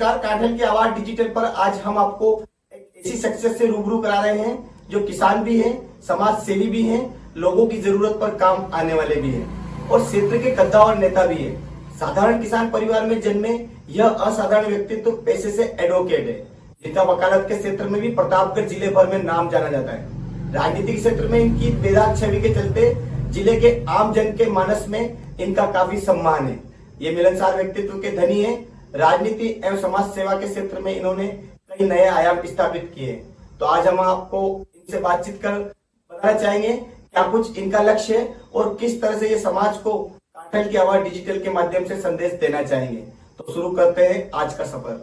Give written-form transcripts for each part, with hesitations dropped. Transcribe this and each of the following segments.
नमस्कार, काठल की आवाज डिजिटल पर आज हम आपको एक ऐसी शख्सियत से रूबरू करा रहे हैं जो किसान भी हैं, समाज सेवी भी हैं, लोगों की जरूरत पर काम आने वाले भी हैं और क्षेत्र के कद्दावर नेता भी है। साधारण किसान परिवार में जन्मे यह असाधारण व्यक्तित्व पेशे से एडवोकेट है, जिनका वकालत के क्षेत्र में भी प्रतापगढ़ जिले भर में नाम जाना जाता है। राजनीतिक क्षेत्र में इनकी बेदाग छवि के चलते जिले के आम जन के मानस में इनका काफी सम्मान है। ये मिलनसार व्यक्तित्व के धनी है। राजनीति एवं समाज सेवा के क्षेत्र में इन्होंने कई नए आयाम स्थापित किए। तो आज हम आपको इनसे बातचीत कर बताना चाहेंगे क्या कुछ इनका लक्ष्य है और किस तरह से ये समाज को काठल की आवाज डिजिटल के माध्यम से संदेश देना चाहेंगे। तो शुरू करते हैं आज का सफर।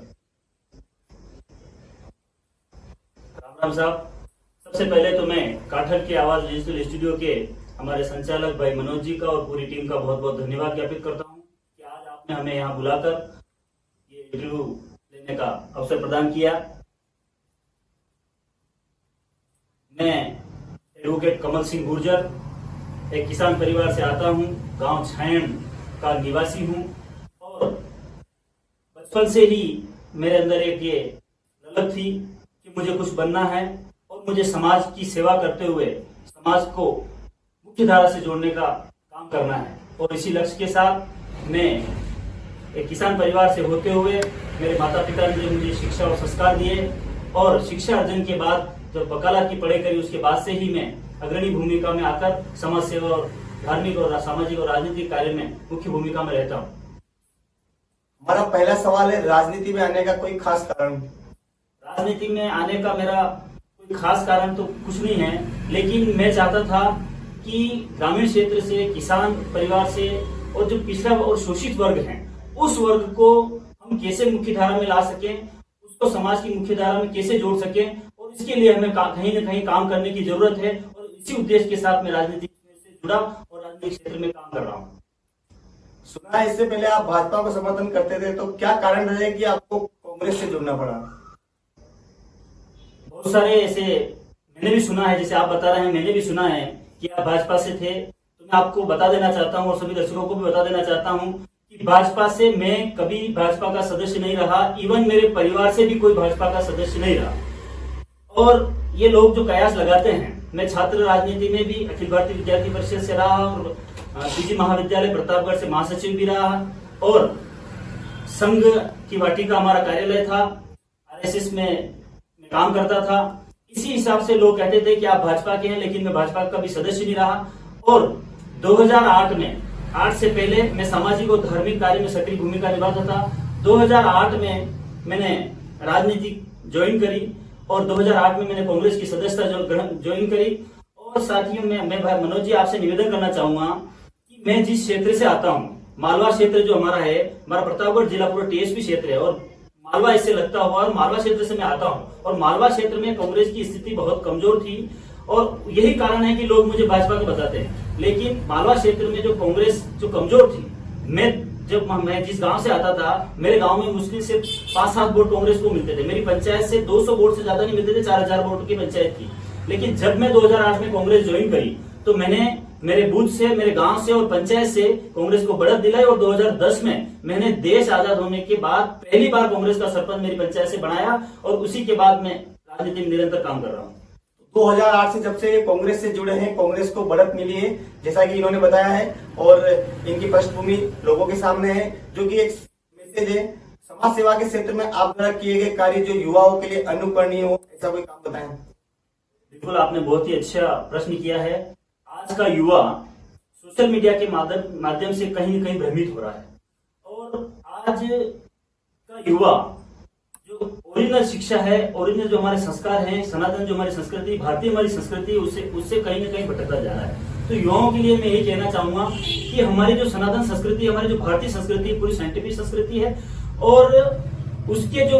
राम राम साहब, सबसे पहले तो मैं काठल की आवाज डिजिटल स्टूडियो के हमारे संचालक भाई मनोज जी का और पूरी टीम का बहुत बहुत धन्यवाद ज्ञापित करता हूं कि आज आपने हमें यहाँ बुलाकर ये इंटरव्यू लेने का अवसर प्रदान किया। मैं एडवोकेट कमल सिंह गुर्जर एक किसान परिवार से आता हूं, गांव छायण का निवासी हूं और बचपन से ही मेरे अंदर एक ये ललक थी कि मुझे कुछ बनना है और मुझे समाज की सेवा करते हुए समाज को मुख्य धारा से जोड़ने का काम करना है। और इसी लक्ष्य के साथ मैं एक किसान परिवार से होते हुए मेरे माता पिता ने मुझे शिक्षा और संस्कार दिए और शिक्षा अर्जन के बाद जब वकालत की पढ़ाई करी उसके बाद से ही मैं अग्रणी भूमिका में आकर समाज सेवा और धार्मिक और सामाजिक और राजनीतिक कार्य में मुख्य भूमिका में रहता हूँ। हमारा पहला सवाल है, राजनीति में आने का कोई खास कारण? राजनीति में आने का मेरा कोई खास कारण तो कुछ नहीं है, लेकिन मैं चाहता था कि ग्रामीण क्षेत्र से, किसान परिवार से और जो पिछड़ा और शोषित वर्ग है उस वर्ग को हम कैसे मुख्य धारा में ला सकें, उसको समाज की मुख्य धारा में कैसे जोड़ सकें और इसके लिए हमें कहीं न कहीं काम करने की जरूरत है। और इसी उद्देश्य के साथ मैं राजनीति से जुड़ा और राजनीतिक क्षेत्र में काम कर रहा हूँ। सुना है इससे पहले आप भाजपा को समर्थन करते थे, तो क्या कारण रहे कि आपको कांग्रेस से जुड़ना पड़ा? बहुत सारे ऐसे मैंने भी सुना है, जैसे आप बता रहे हैं मैंने भी सुना है कि आप भाजपा से थे। तो मैं आपको बता देना चाहता हूँ और सभी दर्शकों को भी बता देना चाहता हूँ कि भाजपा से मैं कभी भाजपा का सदस्य नहीं रहा। इवन मेरे परिवार से भी कोई भाजपा का सदस्य नहीं रहा। और ये लोग जो कयास लगाते हैं, मैं छात्र राजनीति में भी अखिल भारतीय विद्यार्थी परिषद से रहा और पीजी महाविद्यालय प्रतापगढ़ से महासचिव भी रहा और संघ की वाटी का हमारा कार्यालय था, आरएसएस में मैं काम करता था। इसी हिसाब से लोग कहते थे कि आप भाजपा के हैं, लेकिन मैं भाजपा का भी सदस्य नहीं रहा। और 2008 में, 8 से पहले मैं सामाजिक और धार्मिक कार्य में सक्रिय भूमिका निभाता था। 2008 में मैंने राजनीति ज्वाइन करी और 2008 में मैंने कांग्रेस की सदस्यता ज्वाइन करी। और साथियों मैं भाई मनोज जी आपसे निवेदन करना चाहूंगा कि मैं जिस क्षेत्र से आता हूँ, मालवा क्षेत्र जो हमारा है, हमारा प्रतापगढ़ जिला पूरा टीएसपी क्षेत्र है और मालवा इससे लगता हुआ और मालवा क्षेत्र से मैं आता हूँ। और मालवा क्षेत्र में कांग्रेस की स्थिति बहुत कमजोर थी और यही कारण है कि लोग मुझे भाजपा को बताते हैं। लेकिन मालवा क्षेत्र में जो कांग्रेस जो कमजोर थी, मैं जिस गांव से आता था, मेरे गांव में मुश्किल से 5-7 वोट कांग्रेस को मिलते थे। मेरी पंचायत से 200 वोट से ज्यादा नहीं मिलते थे, 4000 वोट की पंचायत थी। लेकिन जब मैं 2008 में कांग्रेस ज्वाइन करी तो मैंने मेरे बूथ से, मेरे गांव से और पंचायत से कांग्रेस को बढ़त दिलाई और 2010 में मैंने देश आजाद होने के बाद पहली बार कांग्रेस का सरपंच मेरी पंचायत से बनाया और उसी के बाद मैं राजनीति में निरंतर काम कर रहा हूँ। 2008 से जब से कांग्रेस से जुड़े हैं, कांग्रेस को बढ़त मिली है जैसा कि इन्होंने बताया है और इनकी पृष्ठभूमि लोगों के सामने है, जो कि एक मैसेज है। समाज सेवा के क्षेत्र में आप द्वारा किए गए कार्य जो युवाओं के लिए अनुकरणीय हो, ऐसा कोई काम बताएं। बिल्कुल, आपने बहुत ही अच्छा प्रश्न किया है। आज का युवा सोशल मीडिया के माध्यम से कहीं न कहीं भ्रमित हो रहा है और आज का युवा जो ओरिजिनल शिक्षा है, ओरिजिनल जो हमारे संस्कार हैं, सनातन जो हमारी संस्कृति, भारतीय हमारी संस्कृति, उससे कहीं न कहीं भटकता जा रहा है। तो युवाओं के लिए मैं यही कहना चाहूंगा कि हमारी जो सनातन संस्कृति, हमारी जो भारतीय संस्कृति पूरी साइंटिफिक संस्कृति है और उसके जो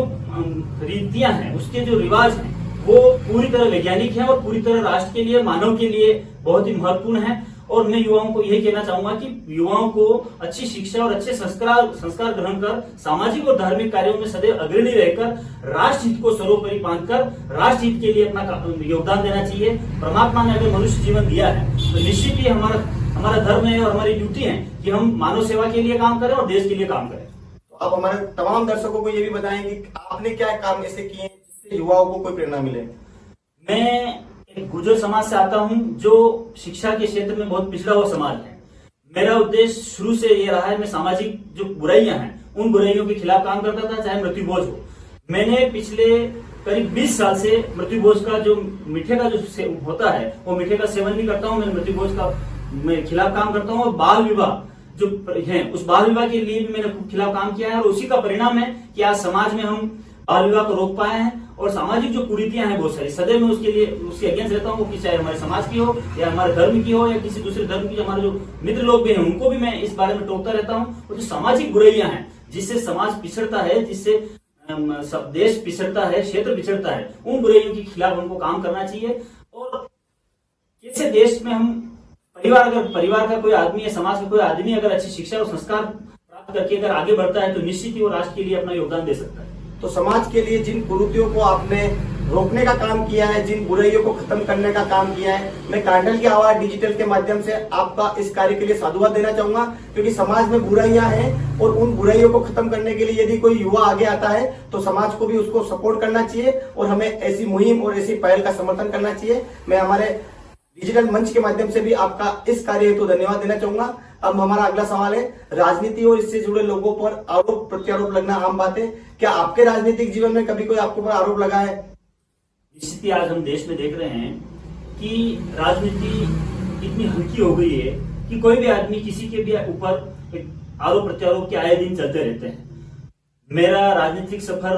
रीतियां हैं, उसके जो रिवाज हैं, वो पूरी तरह वैज्ञानिक है और पूरी तरह राष्ट्र के लिए, मानव के लिए बहुत ही महत्वपूर्ण है। और मैं युवाओं को यही कहना चाहूंगा कि युवाओं को अच्छी शिक्षा और अच्छे संस्कार ग्रहण कर सामाजिक और धार्मिक कार्यों में सदैव अग्रणी रहकर राष्ट्र हित को सर्वोपरि मानकर राष्ट्र हित के लिए अपना योगदान देना चाहिए। परमात्मा ने अगर मनुष्य जीवन दिया है तो निश्चित ही हमारा धर्म है और हमारी ड्यूटी है कि हम मानव सेवा के लिए काम करें और देश के लिए काम करें। आप हमारे तमाम दर्शकों को ये भी बताएं कि आपने क्या काम ऐसे किए हैं जिससे युवाओं को कोई प्रेरणा मिले। मैं एक गुर्जर समाज से आता हूं, जो शिक्षा के क्षेत्र में बहुत पिछड़ा हुआ समाज है। मेरा उद्देश्य शुरू से ये रहा है, मैं सामाजिक जो बुराइयां हैं उन बुराइयों के खिलाफ काम करता था, चाहे मृत्यु भोज हो। मैंने पिछले करीब 20 साल से मृत्यु भोज का जो मीठे का जो होता है वो मीठे का सेवन भी करता हूँ। मैं मृत्यु भोज का मैं खिलाफ काम करता हूँ, और बाल विवाह जो है उस बाल विवाह के लिए भी मैंने खिलाफ काम किया है। और उसी का परिणाम है कि आज समाज में हम बाल विवाह को रोक पाए हैं। और सामाजिक जो कुरीतियां हैं बहुत सारी, सदैव मैं उसके लिए उसके अगेंस्ट रहता हूँ, कि चाहे हमारे समाज की हो या हमारे धर्म की हो या किसी दूसरे धर्म की। हमारे जो मित्र लोग भी हैं उनको भी मैं इस बारे में टोकता रहता हूँ। और जो सामाजिक बुराइयां हैं जिससे समाज पिछड़ता है, जिससे सब देश पिछड़ता है, क्षेत्र पिछड़ता है, उन बुराइयों के खिलाफ हमको काम करना चाहिए। और कैसे देश में हम परिवार का कोई आदमी या समाज का कोई आदमी अगर अच्छी शिक्षा और संस्कार प्राप्त करके अगर आगे बढ़ता है तो निश्चित ही वो राष्ट्र के लिए अपना योगदान दे सकता है। तो समाज के लिए जिन कुरीतियों को आपने रोकने का काम किया है, जिन बुराइयों को खत्म करने का काम किया है, मैं कांडल की आवाज डिजिटल के माध्यम से आपका इस कार्य के लिए साधुवाद देना चाहूंगा। क्योंकि समाज में बुराइयां हैं और उन बुराइयों को खत्म करने के लिए यदि कोई युवा आगे आता है तो समाज को भी उसको सपोर्ट करना चाहिए और हमें ऐसी मुहिम और ऐसी पहल का समर्थन करना चाहिए। मैं हमारे डिजिटल मंच के माध्यम से भी आपका इस कार्य हेतु धन्यवाद देना चाहूंगा। अब हमारा अगला सवाल है, राजनीति और इससे जुड़े लोगों पर आरोप प्रत्यारोप लगना आम बात है। क्या आपके राजनीतिक जीवन में कभी कोई आपके ऊपर आरोप लगा है? निश्चित ही आज हम देश में देख रहे हैं कि राजनीति इतनी हल्की हो गई है कि कोई भी आदमी किसी के भी ऊपर आरोप प्रत्यारोप के आए दिन चलते रहते हैं। मेरा राजनीतिक सफर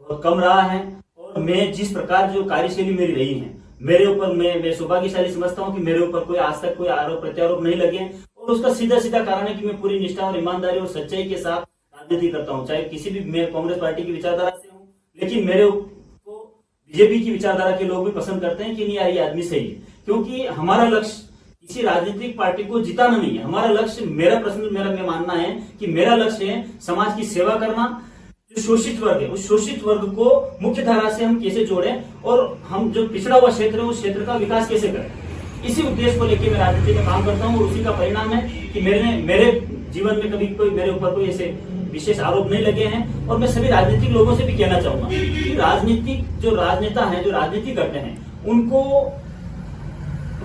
बहुत कम रहा है और मैं जिस प्रकार जो कार्यशैली मेरी रही है, मेरे ऊपर मैं सौभाग्यशाली समझता हूं कि मेरे ऊपर कोई आज तक कोई आरोप प्रत्यारोप नहीं लगे। और उसका सीधा सीधा कारण है कि मैं पूरी निष्ठा और ईमानदारी और सच्चाई के साथ राजनीति करता हूं। चाहे किसी भी, मैं कांग्रेस पार्टी की विचारधारा से हूं, लेकिन मेरे को बीजेपी की विचारधारा के लोग भी पसंद करते हैं कि नहीं यार ये आदमी सही है। क्योंकि हमारा लक्ष्य किसी राजनीतिक पार्टी को जिताना नहीं है। हमारा लक्ष्य, मेरा मानना है कि मेरा लक्ष्य है समाज की सेवा करना। जो शोषित वर्ग है उस शोषित वर्ग को मुख्य धारा से हम कैसे जोड़ें और हम जो पिछड़ा हुआ क्षेत्र है उस क्षेत्र का विकास कैसे करें, इसी उद्देश्य को लेकर मैं राजनीति में काम करता हूं। और उसी का परिणाम है कि मेरे जीवन में कभी कोई मेरे ऊपर कोई ऐसे विशेष आरोप नहीं लगे हैं। और मैं सभी राजनीतिक लोगों से भी कहना चाहूंगा कि राजनीतिक जो राजनेता हैं, जो राजनीति करते हैं, उनको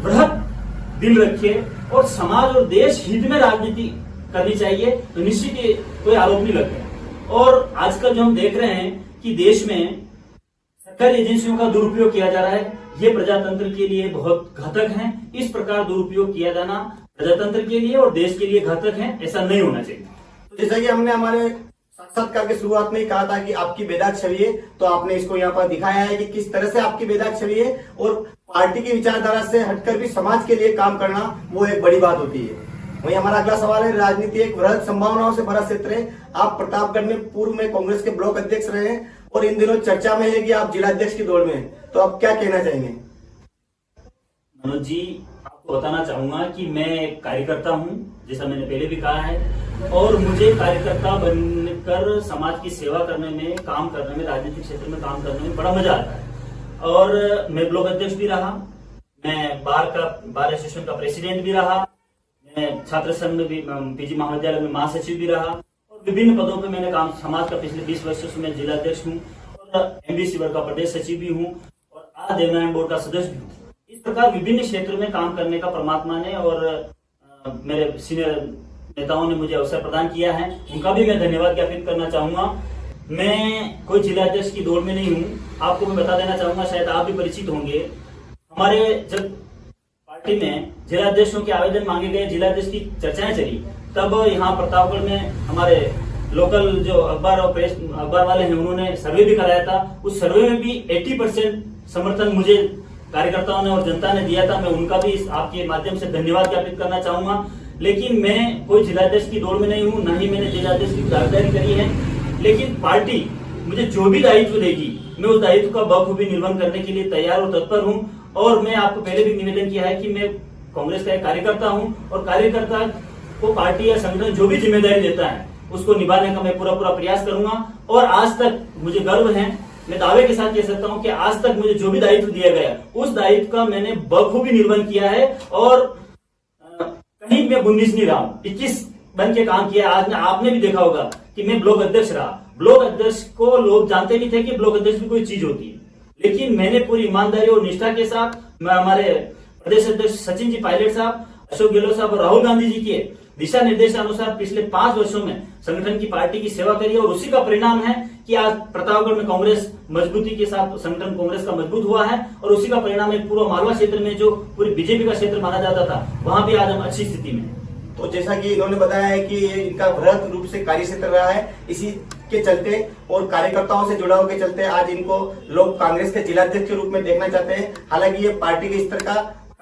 बृहद दिल रखिए और समाज और देश हित में राजनीति करनी चाहिए, तो निश्चित ही कोई आरोप नहीं लगता। और आजकल जो हम देख रहे हैं कि देश में सरकारी एजेंसियों का दुरुपयोग किया जा रहा है, ये प्रजातंत्र के लिए बहुत घातक है। इस प्रकार दुरुपयोग किया जाना प्रजातंत्र के लिए और देश के लिए घातक है, ऐसा नहीं होना चाहिए। तो जैसा कि हमने हमारे साक्षात्कार के शुरुआत में ही कहा था कि आपकी बेदाग छवि है, तो आपने इसको यहाँ पर दिखाया है कि किस तरह से आपकी बेदाग छवि है और पार्टी की विचारधारा से हटकर भी समाज के लिए काम करना वो एक बड़ी बात होती है। वही हमारा अगला सवाल है, राजनीति एक वृहद संभावनाओं से भरा क्षेत्र है। आप प्रतापगढ़ में पूर्व में कांग्रेस के ब्लॉक अध्यक्ष रहे हैं और इन दिनों चर्चा में है कि आप जिलाध्यक्ष की दौड़ में हैं, तो आप क्या कहना चाहेंगे? मनोज जी, आपको बताना चाहूंगा कि मैं कार्यकर्ता हूं, जैसा मैंने पहले भी कहा है, और मुझे कार्यकर्ता बनकर समाज की सेवा करने में, काम करने में, राजनीतिक क्षेत्र में काम करने में बड़ा मजा आता है। और मैं ब्लॉक अध्यक्ष भी रहा, मैं बार एसोसिएशन का प्रेसिडेंट भी रहा, मैं छात्र संघ में भी, पीजी महाविद्यालय में महासचिव भी रहा और विभिन्न पदों पे मैंने काम, समाज का पिछले 20 वर्षों से मैं जिलाध्यक्ष हूँ और एमबीसी वर्ग का प्रदेश सचिव भी हूँ और आज देवनारायण बोर्ड का सदस्य भी हूँ। इस प्रकार विभिन्न क्षेत्रों में काम करने का परमात्मा ने और मेरे सीनियर नेताओं ने मुझे अवसर प्रदान किया है, उनका भी मैं धन्यवाद ज्ञापित करना चाहूंगा। मैं कोई जिलाध्यक्ष की दौड़ में नहीं हूँ। आपको मैं बता देना चाहूंगा, शायद आप भी परिचित होंगे, हमारे जब पार्टी में जिलाध्यक्षों के आवेदन मांगे गए, जिलाध्यक्ष की चर्चाएं चली, तब यहाँ प्रतापगढ़ में हमारे लोकल जो अखबार वाले हैं उन्होंने सर्वे भी कराया था। उस सर्वे में भी 80% समर्थन मुझे कार्यकर्ताओं ने और जनता ने दिया था। मैं उनका भी आपके माध्यम से धन्यवाद ज्ञापित करना चाहूंगा। लेकिन मैं कोई जिलाध्यक्ष की दौड़ में नहीं हूँ, न ही मैंने जिलाध्यक्ष की दावेदारी करी है। लेकिन पार्टी मुझे जो भी दायित्व देगी मैं उस दायित्व का बखूबी निर्वहन करने के लिए तैयार और तत्पर हूँ। और मैं आपको पहले भी निवेदन किया है कि मैं कांग्रेस का एक कार्यकर्ता हूं और कार्यकर्ता को पार्टी या संगठन जो भी जिम्मेदारी देता है उसको निभाने का मैं पूरा प्रयास करूंगा। और आज तक मुझे गर्व है, मैं दावे के साथ कह सकता हूं कि आज तक मुझे जो भी दायित्व दिया गया उस दायित्व का मैंने बखूबी निर्वहन किया है और कहीं मैं 19 नहीं रहा हूं। 21 बन के काम किया। आज आपने भी देखा होगा कि मैं ब्लॉक अध्यक्ष रहा। ब्लॉक अध्यक्ष को लोग जानते नहीं थे कि ब्लॉक अध्यक्ष भी कोई चीज होती है, लेकिन मैंने पूरी ईमानदारी और निष्ठा के साथ मैं हमारे प्रदेश अध्यक्ष सचिन जी पायलट साहब, अशोक गहलोत साहब और राहुल गांधी जी के दिशा निर्देशानुसार पिछले 5 वर्षों में संगठन की पार्टी की सेवा करी, और उसी का परिणाम है कि आज प्रतापगढ़ में कांग्रेस मजबूती के साथ संगठन कांग्रेस का मजबूत हुआ है, और उसी का परिणाम है पूर्व मालवा क्षेत्र में जो पूरी बीजेपी का क्षेत्र माना जाता था, वहां भी आज हम अच्छी स्थिति में। तो जैसा कि इन्होंने बताया है कि ये इनका वृहद रूप से कार्य क्षेत्र रहा है, इसी के चलते और कार्यकर्ताओं से जुड़ाव के चलते आज इनको लोग कांग्रेस के जिलाध्यक्ष के रूप में देखना चाहते हैं। हालांकि ये पार्टी के स्तर का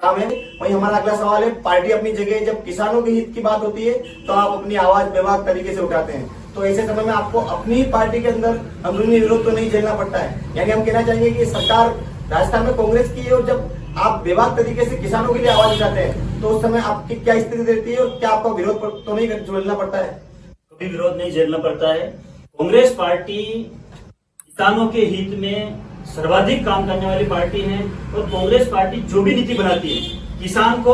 काम है। वहीं हमारा अगला सवाल है, पार्टी अपनी जगह जब किसानों के हित की बात होती है तो आप अपनी आवाज बेबाक तरीके से उठाते हैं, तो ऐसे समय में आपको अपनी पार्टी के अंदर अंदरूनी विरोध तो नहीं झेलना पड़ता है। यानी हम कहना चाहेंगे कि सरकार राजस्थान में कांग्रेस की है, और जब आप बेबाक तरीके से किसानों के लिए आवाज उठाते हैं तो उस समय आपकी क्या स्थिति रहती है, और क्या आपको विरोध तो नहीं झेलना पड़ता है? कभी विरोध नहीं झेलना पड़ता है। कांग्रेस पार्टी किसानों के हित में सर्वाधिक काम करने वाली पार्टी है, और कांग्रेस पार्टी जो भी नीति बनाती है, किसान को,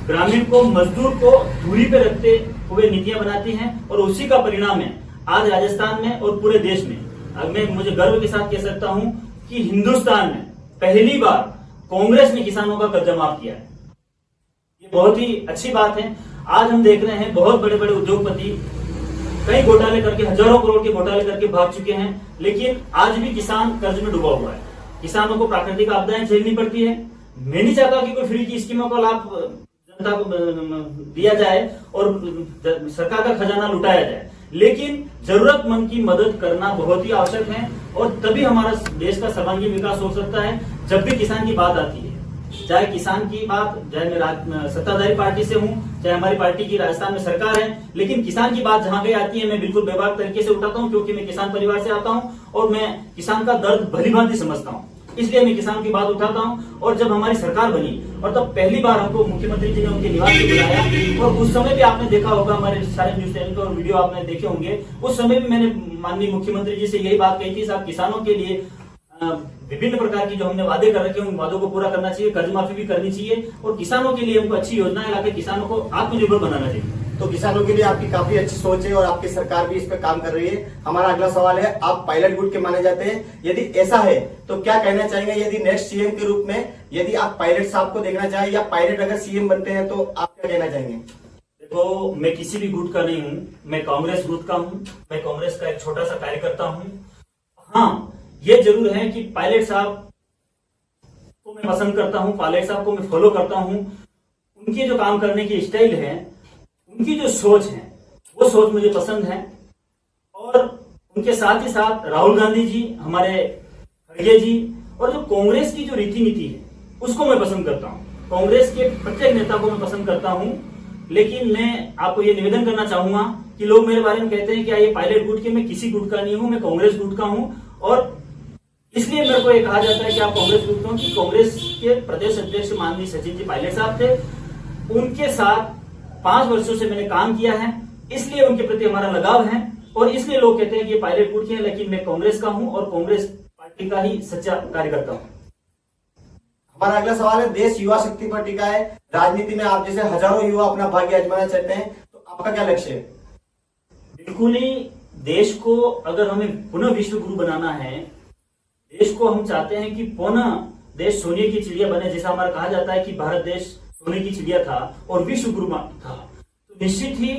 ग्रामीण को, मजदूर को दूरी पे रखते हुए नीतियां बनाती हैं, और उसी का परिणाम है आज राजस्थान में और पूरे देश में। अब मैं मुझे गर्व के साथ कह सकता हूं कि हिंदुस्तान में पहली बार कांग्रेस ने किसानों का कर्जा माफ किया है। ये बहुत ही अच्छी बात है। आज हम देख रहे हैं बहुत बड़े बड़े उद्योगपति कई घोटाले करके, हजारों करोड़ के घोटाले करके भाग चुके हैं, लेकिन आज भी किसान कर्ज में डूबा हुआ है। किसानों को प्राकृतिक आपदाएं झेलनी पड़ती है। मैं नहीं चाहता कि कोई फ्री की स्कीमों का लाभ जनता को दिया जाए और सरकार का खजाना लुटाया जाए, लेकिन जरूरतमंद की मदद करना बहुत ही आवश्यक है, और तभी हमारा देश का सर्वांगीण विकास हो सकता है। जब भी किसान की बात आती है, चाहे किसान की बात, चाहे मैं सत्ताधारी पार्टी से हूं, चाहे हमारी पार्टी की राजस्थान में सरकार है, लेकिन किसान की बात जहां भी आती है मैं बिल्कुल बेबाक तरीके से उठाता हूं, क्योंकि मैं किसान परिवार से आता हूं और मैं किसान का दर्द भलीभांति समझता हूं, इसलिए मैं किसान की बात उठाता हूं। और जब हमारी सरकार बनी और तब पहली बार हमको मुख्यमंत्री जी ने उनके निवास पे बुलाया, और उस समय भी आपने देखा होगा, हमारे सारे न्यूज चैनल पर वीडियो आपने देखे होंगे, उस समय भी मैंने माननीय मुख्यमंत्री जी से यही बात कही थी, साहब किसानों के लिए विभिन्न प्रकार की जो हमने वादे कर रखे हैं उन वादों को पूरा करना चाहिए, कर्ज माफी भी करनी चाहिए, और किसानों के लिए हमको अच्छी योजनाएं लाकर किसानों को आत्मनिर्भर बनाना चाहिए। तो किसानों के लिए आपकी काफी अच्छी सोच है और आपकी सरकार भी इस पर काम कर रही है। हमारा अगला सवाल है, आप पायलट गुट के माने जाते हैं, यदि ऐसा है तो क्या कहना चाहेंगे, यदि नेक्स्ट सीएम के रूप में यदि आप पायलट साहब को देखना चाहें, या पायलट अगर सीएम बनते हैं तो आप क्या कहना चाहेंगे? देखो, मैं किसी भी गुट का नहीं हूं, मैं कांग्रेस गुट का हूं, मैं कांग्रेस का एक छोटा सा कार्यकर्ता हूं। हाँ, ये जरूर है कि पायलट साहब को मैं पसंद करता हूं, पायलट साहब को मैं फॉलो करता हूं। उनकी जो काम करने की स्टाइल है, उनकी जो सोच है, वो सोच मुझे पसंद है, और उनके साथ ही साथ राहुल गांधी जी, हमारे खड़गे जी, और जो कांग्रेस की जो रीति नीति है उसको मैं पसंद करता हूं। कांग्रेस के प्रत्येक नेता को मैं पसंद करता हूं, लेकिन मैं आपको ये निवेदन करना चाहूंगा कि लोग मेरे बारे में कहते हैं कि ये पायलट गुट के, मैं किसी गुट का नहीं हूं, मैं कांग्रेस गुट का हूं, और इसलिए मेरे को ये कहा जाता है कि आप कांग्रेस गुट हो, कि कांग्रेस के प्रदेश अध्यक्ष माननीय सचिन जी पायलट साहब थे, उनके साथ 5 वर्षों से मैंने काम किया है, इसलिए उनके प्रति हमारा लगाव है, और इसलिए लोग कहते हैं कि ये पायलट गुट के हैं, लेकिन मैं कांग्रेस का हूं और कांग्रेस पार्टी का ही सच्चा कार्यकर्ता हूं। हमारा अगला सवाल है, देश युवा शक्ति पार्टी का है, राजनीति में आप जैसे हजारों युवा अपना भाग्य आजमाना चाहते हैं, तो आपका क्या लक्ष्य है? बिल्कुल ही, देश को अगर हमें पुनः विश्व गुरु बनाना है, देश को हम चाहते हैं कि पुनः देश सोने की चिड़िया बने, जैसा हमारा कहा जाता है कि भारत देश सोने की चिड़िया था और विश्व गुरु था, तो निश्चित ही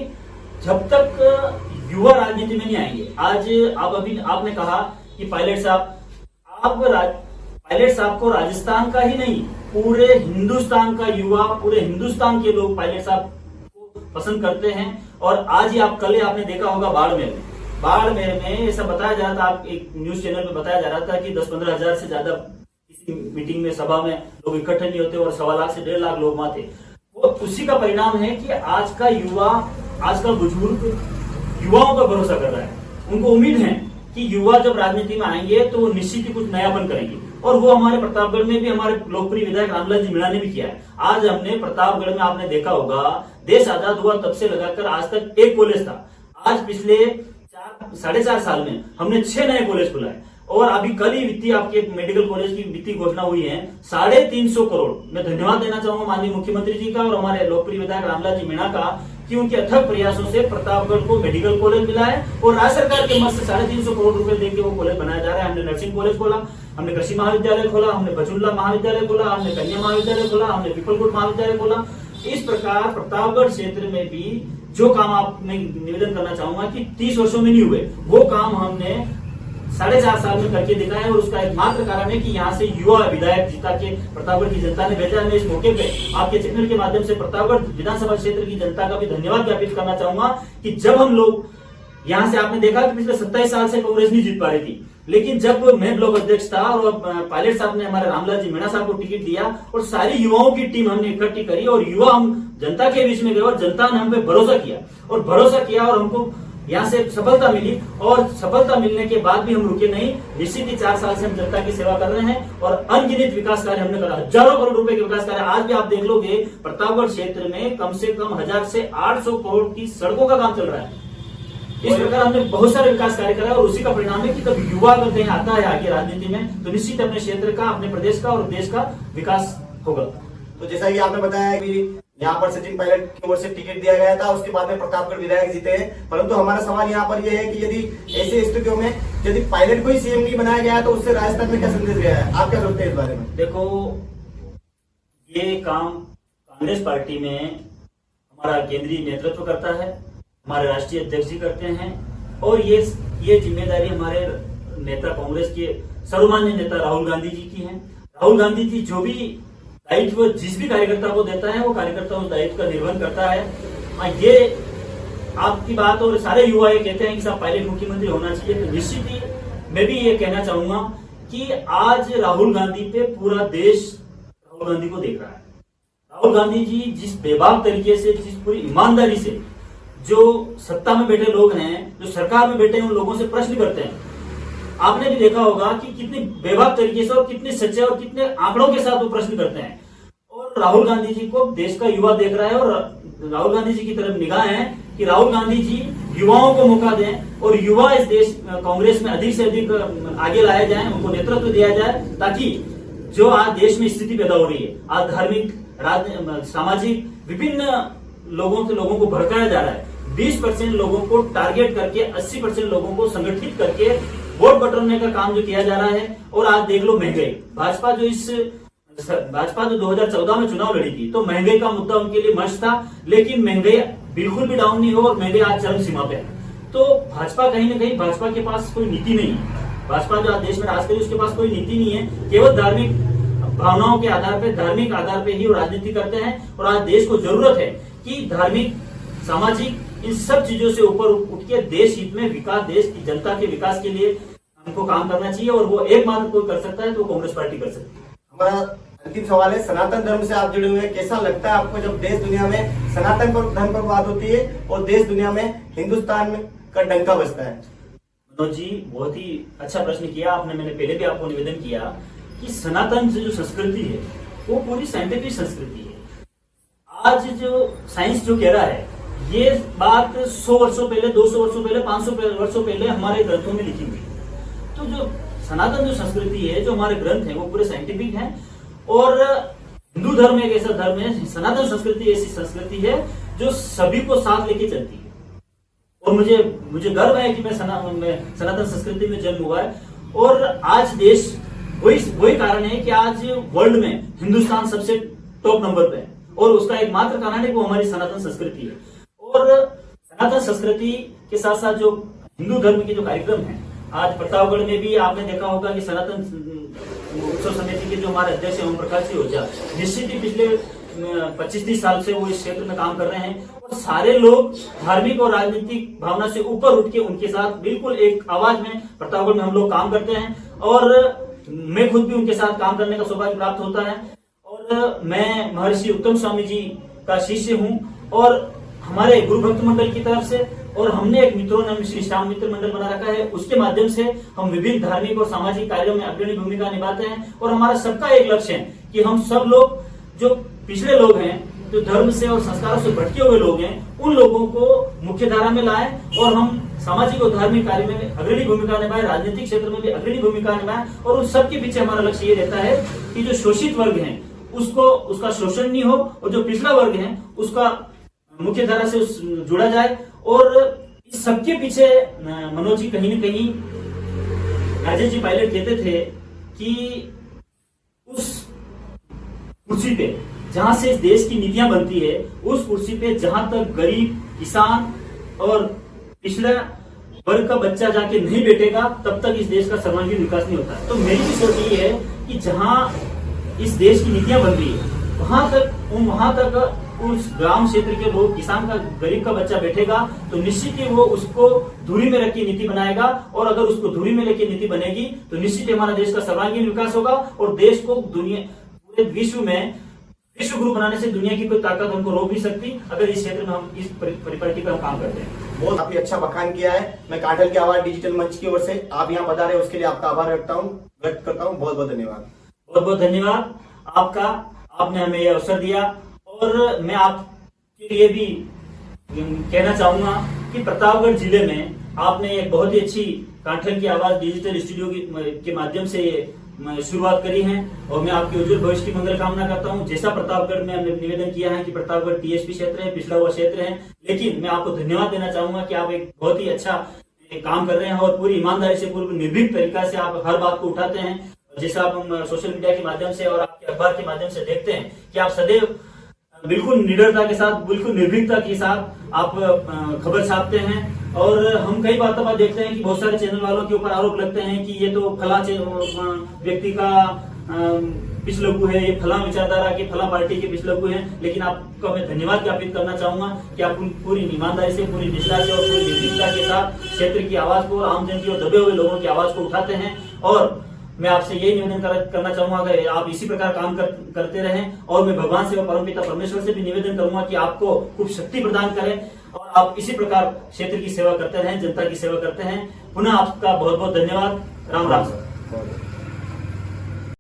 जब तक युवा राजनीति में नहीं आएंगे। आज आपने कहा कि पायलट साहब को राजस्थान का ही नहीं, पूरे हिंदुस्तान का युवा, पूरे हिंदुस्तान के लोग पायलट साहब को पसंद करते हैं। और आज ही कल आपने देखा होगा बाड़मेर में ऐसा बताया जा रहा था, आप एक न्यूज चैनल पे बताया जा रहा था कि 10-15 हजार से ज्यादा किसी मीटिंग में, सभा में लोग इकट्ठे नहीं होते, और 1.25 लाख से 1.5 लाख लोग वहां थे। वो उसी का परिणाम है कि आज का युवा, आज का बुजुर्ग युवाओं पर भरोसा कर रहा है। उनको उम्मीद है कि युवा जब राजनीति में आएंगे तो वो निश्चित ही कुछ नयापन करेंगे, और वो हमारे प्रतापगढ़ में भी हमारे लोकप्रिय विधायक रामलाल जी मीणा ने भी किया है। आज हमने प्रतापगढ़ में, आपने देखा होगा, देश आजाद हुआ तब से लगाकर आज तक एक कॉलेज था, आज पिछले 4-4.5 साल में हमने 6 नए कॉलेज खुलाए, और अभी कल ही वित्तीय, आपके मेडिकल कॉलेज की वित्तीय घोषणा हुई है 350 करोड़। मैं धन्यवाद देना चाहूंगा माननीय मुख्यमंत्री जी का और हमारे लोकप्रिय विधायक रामलाल जी मीणा का, कि उनके अथक प्रयासों से प्रतापगढ़ को मेडिकल कॉलेज मिला है और राज्य सरकार के मत से 350 करोड़ रुपए देकर वो कॉलेज बनाया जा रहा है। हमने नर्सिंग कॉलेज खोला, हमने कृषि महाविद्यालय खोला, हमने बचुल्ला महाविद्यालय खोला, हमने कन्या महाविद्यालय खोला, हमने पीपलकोट महाविद्यालय खोला। इस प्रकार प्रतापगढ़ क्षेत्र में भी जो काम आप मैं निवेदन करना चाहूंगा कि 30 वर्षों में नहीं हुए, वो काम हमने 4.5 साल में करके दिखाया है। और उसका एकमात्र कारण है कि यहाँ से युवा विधायक जीता के प्रतापगढ़ की जनता ने भेजा है। मैं इस मौके पे आपके चैनल के माध्यम से प्रतापगढ़ विधानसभा क्षेत्र की जनता का भी धन्यवाद ज्ञापित करना चाहूंगा कि जब हम लोग यहाँ से, आपने देखा कि पिछले 27 साल से कांग्रेस नहीं जीत पा रही थी, लेकिन जब मैं ब्लॉक अध्यक्ष था और पायलट साहब ने हमारे रामलाल जी मीणा साहब को टिकट दिया और सारी युवाओं की टीम हमने इकट्ठी करी और युवा हम जनता के बीच में गए और जनता ने हम पे भरोसा किया और हमको यहाँ से सफलता मिली। और सफलता मिलने के बाद भी हम रुके नहीं। निश्चित ही 4 साल से हम जनता की सेवा कर रहे हैं और अनगिनत विकास कार्य हमने करा, हजारों करोड़ रुपए के विकास कार्य। आज भी आप देख लोगे प्रतापगढ़ क्षेत्र में कम से कम 1000 से 800 करोड़ की सड़कों का काम चल रहा है। इस प्रकार हमने बहुत सारे विकास कार्य करा और उसी का परिणाम है कि जब युवा कहीं आता है आगे राजनीति में तो निश्चित अपने क्षेत्र का, अपने प्रदेश का और देश का विकास होगा। तो जैसा कि आपने बताया कि यहाँ पर सचिन पायलट की ओर से टिकट दिया गया था, उसके बाद में प्रतापगढ़ विधायक जीते हैं। परंतु हमारा सवाल यहाँ पर यह है कि यदि ऐसे स्थितियों में यदि पायलट को ही सीएम नहीं बनाया गया तो उससे राजस्थान में क्या संदेश गया है? आप क्या सोचते हैं इस बारे में? देखो, ये काम कांग्रेस पार्टी में हमारा केंद्रीय नेतृत्व करता है, हमारे राष्ट्रीय अध्यक्ष जी करते हैं और ये जिम्मेदारी हमारे नेता, कांग्रेस के सर्वमान्य नेता राहुल गांधी जी की है। राहुल गांधी जी जो भी दायित्व जिस भी कार्यकर्ता को देता है वो कार्यकर्ता उस दायित्व का निर्वहन करता है। ये आपकी बात और सारे युवा ये कहते हैं कि साहब पायलट मुख्यमंत्री होना चाहिए, तो निश्चित ही मैं भी ये कहना चाहूंगा कि आज राहुल गांधी पे पूरा देश राहुल गांधी को देख रहा है। राहुल गांधी जी जिस बेबाक तरीके से, जिस पूरी ईमानदारी से जो सत्ता में बैठे लोग हैं, जो सरकार में बैठे हैं, उन लोगों से प्रश्न करते हैं। आपने भी देखा होगा कि कितनी बेबाक तरीके से और कितने सच्चे और कितने आंकड़ों के साथ वो प्रश्न करते हैं। और राहुल गांधी जी को देश का युवा देख रहा है और राहुल गांधी जी की तरफ निगाह है कि राहुल गांधी जी युवाओं को मौका दें और युवा इस देश कांग्रेस में अधिक से अधिक आगे लाया जाए, उनको नेतृत्व दिया जाए, ताकि जो आज देश में स्थिति पैदा हो रही है, आज धार्मिक, सामाजिक विभिन्न लोगों को भड़काया जा रहा है। 20% लोगों को टारगेट करके 80% लोगों को संगठित करके वोट बटोरने का काम जो किया जा रहा है। और आज देख लो महंगाई, भाजपा जो 2014 में चुनाव लड़ी थी तो महंगाई का मुद्दा उनके लिए मस्त था, लेकिन महंगाई बिल्कुल भी डाउन नहीं हो और महंगाई आज चरम सीमा पे है। तो भाजपा कहीं ना कहीं, भाजपा के पास कोई नीति नहीं है। भाजपा जो आज देश में राज करी उसके पास कोई नीति नहीं है, केवल धार्मिक भावनाओं के आधार पे, धार्मिक आधार पे ही वो राजनीति करते हैं। और आज देश को जरूरत है कि धार्मिक, सामाजिक इन सब चीजों से ऊपर उठ के देश हित में विकास, देश की जनता के विकास के लिए हमको काम करना चाहिए और वो एकमात्र कोई कर सकता है तो कांग्रेस पार्टी कर सकती है। हमारा अंतिम सवाल है, सनातन धर्म से आप जुड़े हुए हैं, कैसा लगता है आपको जब देश दुनिया में सनातन धर्म पर बात होती है और देश दुनिया में हिंदुस्तान में का डंका बजता है? मनोज जी, बहुत ही अच्छा प्रश्न किया आपने। मैंने पहले भी आपको निवेदन किया कि सनातन जो संस्कृति है वो पूरी साइंटिफिक संस्कृति है। आज जो साइंस जो कह रहा है ये बात 100 वर्षों पहले, 200 वर्षों पहले, 500 वर्षों पहले हमारे ग्रंथों में लिखी हुई है। तो जो सनातन जो संस्कृति है, जो हमारे ग्रंथ हैं वो पूरे साइंटिफिक हैं। और हिंदू धर्म एक ऐसा धर्म है, सनातन संस्कृति ऐसी संस्कृति है जो सभी को साथ लेके चलती है। और मुझे गर्व है कि मैं सनातन संस्कृति में जन्म हुआ है। और आज देश वही कारण है कि आज वर्ल्ड में हिंदुस्तान सबसे टॉप नंबर पे है और उसका एकमात्र कारण है वो हमारी सनातन संस्कृति है। और सनातन संस्कृति के साथ साथ जो हिंदू धर्म के जो कार्यक्रम हैं, आज प्रतापगढ़ में भी आपने देखा होगा कि सनातन उत्सव समिति के जो हमारे अध्यक्ष ओम प्रकाश जी ओझा, निश्चित ही पिछले 25-30 साल से वो इस क्षेत्र में काम कर रहे हैं। और सारे लोग धार्मिक और राजनीतिक भावना से ऊपर उठ के उनके साथ बिल्कुल एक आवाज में प्रतापगढ़ में हम लोग काम करते हैं। और मैं खुद भी उनके साथ काम करने का सौभाग्य प्राप्त होता है। और मैं महर्षि उत्तम स्वामी जी का शिष्य हूँ और हमारे गुरु भक्त मंडल की तरफ से, और हमने एक मित्रों ने श्री श्याम मित्र मंडल बना रखा है, उसके माध्यम से हम विभिन्न धार्मिक और सामाजिक कार्यों में अग्रणी भूमिका निभाते हैं। और हमारा सबका एक लक्ष्य है कि हम सब लोग जो पिछड़े लोग हैं, जो धर्म से और संस्कारों से भटके हुए लोग हैं, उन लोगों को मुख्य धारा में लाएं और हम सामाजिक और धार्मिक कार्य में अग्रणी भूमिका निभाएं, राजनीतिक क्षेत्र में भी अग्रणी भूमिका निभाएं। और उन सबके पीछे हमारा लक्ष्य ये रहता है कि जो शोषित वर्ग है उसका शोषण नहीं हो और जो पिछड़ा वर्ग है उसका मुख्य धारा से जुड़ा जाए। और इस सबके पीछे मनोज जी कहीं न कहीं राजेश जी पायलट कहते थे कि उस कुर्सी पे जहां से इस देश की नीतियां बनती है, उस कुर्सी पे जहां तक गरीब, किसान और पिछड़ा वर्ग का बच्चा जाके नहीं बैठेगा, तब तक इस देश का सर्वांगीण विकास नहीं होता। तो मेरी भी सोच ये है कि जहां इस देश की नीतियां बन रही है, वहां तक उस ग्राम क्षेत्र के लोग, किसान का, गरीब का बच्चा बैठेगा तो निश्चित ही वो उसको धुरी में रख के नीति बनाएगा। और अगर उसको धुरी में लेके नीति बनेगी तो निश्चित ही हमारा देश का सर्वांगीण विकास होगा और देश को पूरे विश्व में विश्व गुरु बनाने से दुनिया की कोई ताकत हमको रोक नहीं सकती, अगर इस क्षेत्र में हम इस परिपाटी पर हम काम करते हैं। बहुत काफी अच्छा बखान किया है। मैं कांठल की आवाज डिजिटल मंच की ओर से आप यहाँ बता रहे, उसके लिए आपका आभार व्यक्त करता हूँ। बहुत बहुत धन्यवाद। बहुत बहुत धन्यवाद आपका, आपने हमें यह अवसर दिया। और मैं आपके लिए भी कहना चाहूंगा कि प्रतापगढ़ जिले में आपने एक बहुत ही अच्छी कांठल की आवाज डिजिटल स्टूडियो के माध्यम से शुरुआत करी है और मैं आपके उज्जवल भविष्य की मंगल कामना करता हूं। जैसा प्रतापगढ़ में हमने निवेदन किया है कि प्रतापगढ़ टीएसपी क्षेत्र है, पिछड़ा हुआ क्षेत्र है, लेकिन मैं आपको धन्यवाद देना चाहूंगा कि आप एक बहुत ही अच्छा काम कर रहे हैं और पूरी ईमानदारी से, पूरी निर्भीक तरीका से आप हर बात को उठाते हैं। जैसा आप हम सोशल मीडिया के माध्यम से और आपके अखबार के माध्यम से देखते हैं कि आप सदैव बिल्कुल निडरता के साथ, बिल्कुल निर्भीकता के साथ आप खबर छापते हैं। और हम कई बार देखते हैं कि बहुत सारे चैनल वालों के ऊपर आरोप लगते हैं कि ये तो फला व्यक्ति का पिछलग्गू है, ये फला विचारधारा के, फला पार्टी के पिछलग्गू हैं। लेकिन आपको मैं धन्यवाद ज्ञापित करना चाहूंगा कि आप पूरी ईमानदारी से, पूरी निष्ठा से और पूरी निर्भीकता के साथ क्षेत्र की आवाज को, आम जन की और दबे हुए लोगों की आवाज को उठाते हैं। और मैं आपसे यही निवेदन करना चाहूंगा, अगर आप इसी प्रकार काम करते रहें और मैं भगवान से और परमपिता परमेश्वर से भी निवेदन करूंगा कि आपको खूब शक्ति प्रदान करें और आप इसी प्रकार क्षेत्र की सेवा करते रहें, जनता की सेवा करते हैं। पुनः आपका बहुत बहुत धन्यवाद। राम राम।